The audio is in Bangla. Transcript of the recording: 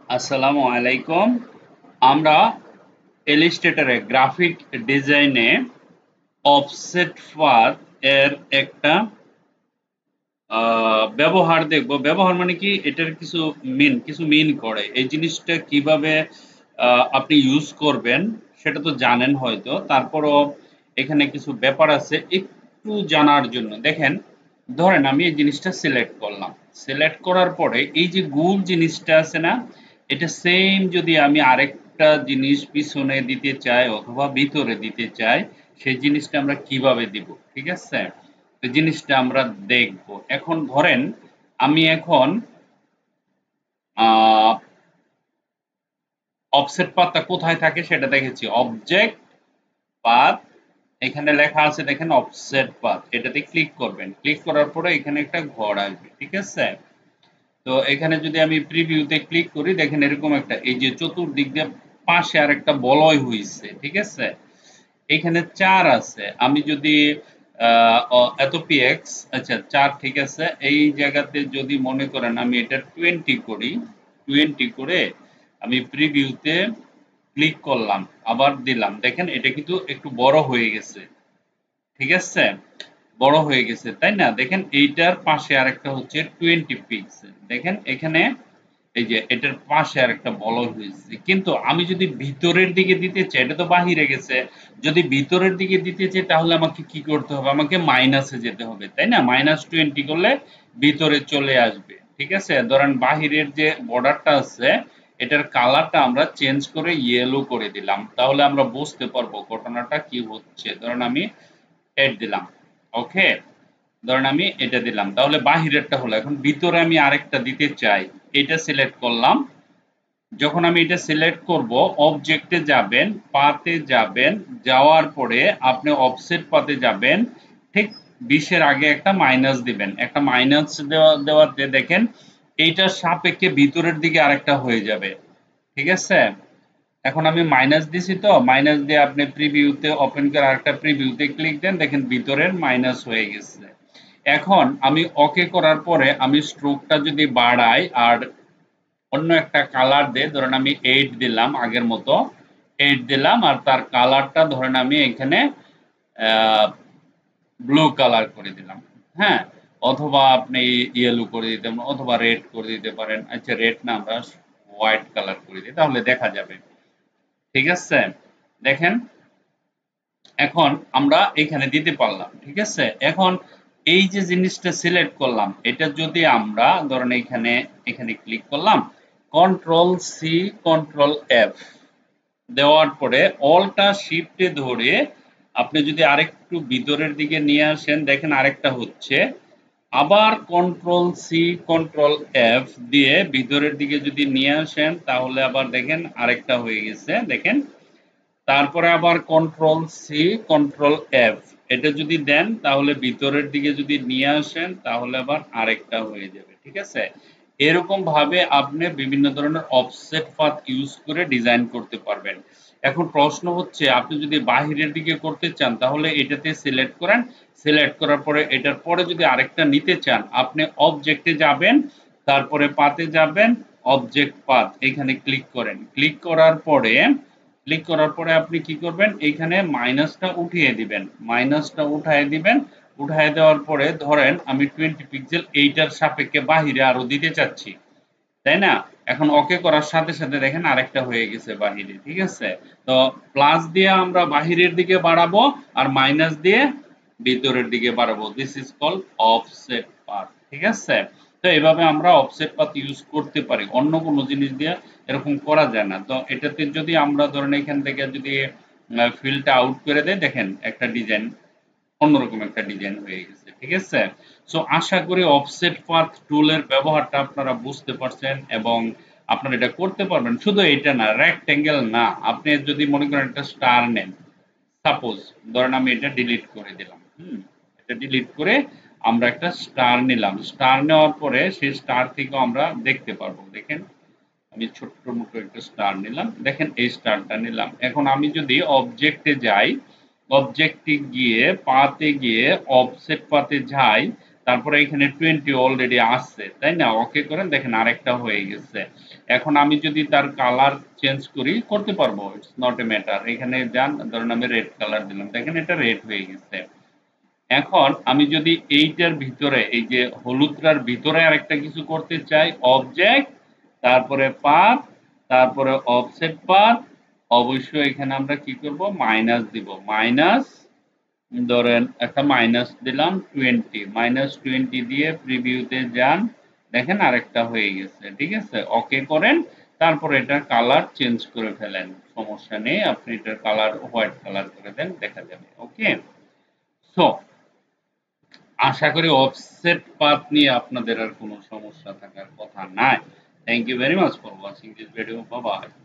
আসসালামু আলাইকুম। আমরা ইলাস্ট্রেটরে গ্রাফিক ডিজাইনে অফসেট পাথ এর একটা ব্যবহার দেখব। ব্যবহার মানে কি, এটার কিছু মিন করে এই জিনিসটা কিভাবে আপনি ইউজ করবেন সেটা তো জানেন হয়তো, তারপরও এখানে কিছু ব্যাপার আছে একটু জানার জন্য। দেখেন, ধরেন আমি এই জিনিসটা সিলেক্ট করলাম, সিলেক্ট করার পরে এই যে গোল জিনিসটা আছে না, এটা সেম যদি আমি আরেকটা জিনিস পিছনে দিতে চাই অথবা ভিতরে দিতে চাই, সেই জিনিসটা আমরা কিভাবে দিব, ঠিক আছে? তো জিনিসটা আমরা দেখব। এখন ধরেন আমি এখন অফসেট পাথটা কোথায় থাকে সেটা দেখেছি, অবজেক্ট পাথ, এখানে লেখা আছে দেখেন অফসেট পাথ, এটাতে ক্লিক করবেন। ক্লিক করার পরে এখানে একটা ঘর আসবে, ঠিক আছে? তো এখানে যদি আমি প্রিভিউতে ক্লিক করি, দেখেন এরকম একটা, এই যে চতুর্দিক দিয়ে পাশে আর একটা বলয় হইছে, ঠিক আছে? এখানে ৪ আছে। আমি যদি এত পিএক্স, আচ্ছা ৪ ঠিক আছে। এই জায়গাতে যদি মনে করেন আমি এটা 20 করি, 20 করে আমি প্রিভিউতে ক্লিক করলাম, আবার দিলাম, দেখেন এটা কিন্তু একটু বড় হয়ে গেছে, ঠিক আছে? বড় হয়ে গেছে, তাই না? দেখেন এইটার পাশে আরেকটা হচ্ছে 20 পিক্সেল, দেখেন এখানে এই যে এটার পাশে আরেকটা বলয় হয়েছে। কিন্তু আমি যদি ভিতরের দিকে দিতে চাই, এটা তো বাহিরে গেছে, যদি ভিতরের দিকে দিতে চাই তাহলে আমাকে কি করতে হবে? আমাকে মাইনাসে যেতে হবে, তাই না? -20 করলে ভিতরে চলে আসবে, ঠিক আছে? ধরেন বাহিরের যে বর্ডারটা আছে, এটার কালারটা আমরা চেঞ্জ করে ইয়েলো করে দিলাম, তাহলে আমরা বুঝতে পারবো ঘটনাটা কি হচ্ছে। ধরেন আমি এড দিলাম, ওকে, ধরেন আমি এটা দিলাম, তাহলে বাহিরেরটা হলো। এখন ভিতরে আমি আরেকটা দিতে চাই, এটা সিলেক্ট করলাম। যখন আমি এটা সিলেক্ট করব, অবজেক্টে যাবেন, পাতে যাবেন, যাওয়ার পরে আপনি অফসেট পাতে যাবেন, ঠিক 20 এর আগে একটা মাইনাস দিবেন। একটা মাইনাস দেওয়াতে দেখেন এইটার সাপেক্ষে ভিতরের দিকে আরেকটা হয়ে যাবে, ঠিক আছে? এখন আমি মাইনাস দিছি, তো মাইনাস দিয়ে আপনি প্রিভিউতে ওপেন করে আরেকটা প্রিভিউতে ক্লিক দেন, দেখেন ভিতরের মাইনাস হয়ে গেছে। এখন আমি ওকে করার পরে আমি স্ট্রোকটা যদি বাড়াই আর অন্য একটা কালার দেই, ধরেন আমি 8 দিলাম, আগের মতো 8 দিলাম, আর তার কালারটা ধরেন আমি এখানে ব্লু কালার করে দিলাম, হ্যাঁ, অথবা আপনি ইয়েলো করে দিতে পারেন, অথবা রেড করে দিতে পারেন। আচ্ছা রেড না, আমরা হোয়াইট কালার করে দিই, তাহলে দেখা যাবে, ঠিক আছে? দেখেন এখন আমরা এখানে দিতে পারলাম, ঠিক আছে? এখন এই যে জিনিসটা সিলেক্ট করলাম, এটা যদি আমরা ধরেন এখানে এখানে ক্লিক করলাম, কন্ট্রোল সি কন্ট্রোল এফ দেওয়ার পরে অলটা শিফটে ধরে আপনি যদি আরেকটু ভিতরের দিকে নিয়ে আসেন, দেখেন আরেকটা হচ্ছে। আবার কন্ট্রোল সি কন্ট্রোল এফ দিয়ে ভিতরের দিকে যদি নিয়ে আসেন, তাহলে আবার দেখেন আরেকটা হয়ে গেছে, দেখেন। তারপরে আবার কন্ট্রোল সি কন্ট্রোল এফ এটা যদি দেন, তাহলে ভিতরের দিকে যদি নিয়ে আসেন, তাহলে আবার আরেকটা হয়ে যাবে, ঠিক আছে? এরকম ভাবে আপনি বিভিন্ন ধরনের অফসেট পাথ ইউজ করে ডিজাইন করতে পারবেন। এখন প্রশ্ন হচ্ছে, আপনি যদি বাহিরের দিকে করতে চান তাহলে এটাতে সিলেক্ট করেন, সিলেক্ট করার পরে এটার পরে যদি আরেকটা নিতে চান, আপনি অবজেক্টে যাবেন, তারপরে পাতে যাবেন, অবজেক্ট পাথ এখানে ক্লিক করেন। ক্লিক করার পরে আপনি কি করবেন, এইখানে মাইনাসটা উঠিয়ে দিবেন, মাইনাসটা উঠায় দিবেন। উঠায় দেওয়ার পরে ধরেন আমি 20 পিক্সেল এইটার সাপেক্ষে বাহিরে আরো দিতে চাচ্ছি, তাই না? এখন ওকে করার সাথে সাথে দেখেন আরেকটা হয়ে গেছে বাহিরে, ঠিক আছে? তো প্লাস দিয়ে আমরা বাহিরের দিকে বাড়াবো, আর মাইনাস দিয়ে ভিতরের দিকে বাড়াবো। This is called offset path, ঠিক আছে? তো এভাবে আমরা অফসেট পাথ ইউজ করতে পারি, অন্য কোনো জিনিস দিয়ে এরকম করা যায় না। তো এটাতে যদি আমরা ধরেন এখান থেকে যদি ফিলটা আউট করে দেয়, দেখেন একটা ডিজাইন, অন্যরকম একটা ডিজাইন হয়ে গেছে, ঠিক আছে? সো আশা করি অফসেট পাথ টুলের ব্যবহারটা আপনারা বুঝতে পারছেন এবং আপনারা এটা করতে পারবেন। শুধু এটা না, রেক্টেঙ্গেল না, আপনি যদি মনে করেন একটা স্টার নেন, সাপোজ ধরেন আমি এটা ডিলিট করে দিলাম, এটা ডিলিট করে আমরা একটা স্টার নিলাম। স্টার নেওয়ার পরে সেই স্টার থেকে আমরা দেখতে পারবো, দেখেন আমি ছোট্ট মতো একটা স্টার নিলাম, দেখেন এই স্টারটা নিলাম। এখন আমি যদি অবজেক্টে যাই, অবজেক্টে গিয়ে পাতে গিয়ে অফসেট পাতে যাই, তারপরে এখানে 20 অলরেডি আছে, তাই না? ওকে করেন, দেখেন আরেকটা হয়ে গেছে। এখন আমি যদি তার কালার চেঞ্জ করি, করতে পারবো, ইটস নট এ ম্যাটার। এখানে যান, ধরেন আমি রেড কালার দিলাম, দেখেন এটা রেড হয়ে গেছে। এখন আমি যদি এইটার ভিতরে, এই যে হলুদটার ভিতরে আরেকটা কিছু করতে চাই, অবজেক্ট, তারপরে পাথ, তারপরে অফসেট পাথ, অবশ্যই এখানে আমরা কি করব, মাইনাস দিব, মাইনাস, ধরেন একটা মাইনাস দিলাম 20, -20 দিয়ে প্রিভিউতে যান, দেখেন আরেকটা হয়ে গেছে, ঠিক আছে? ওকে করেন, তারপর এটার কালার চেঞ্জ করে ফেলেন, সমস্যা নেই, আপনি এটার কালার হোয়াইট কালার করে দেন, দেখা যাবে। ওকে, সো আশা করি অফসেট পাথ নিয়ে আপনাদের আর কোনো সমস্যা থাকার কথা নাই। Thank you very much for watching this video. Bye by.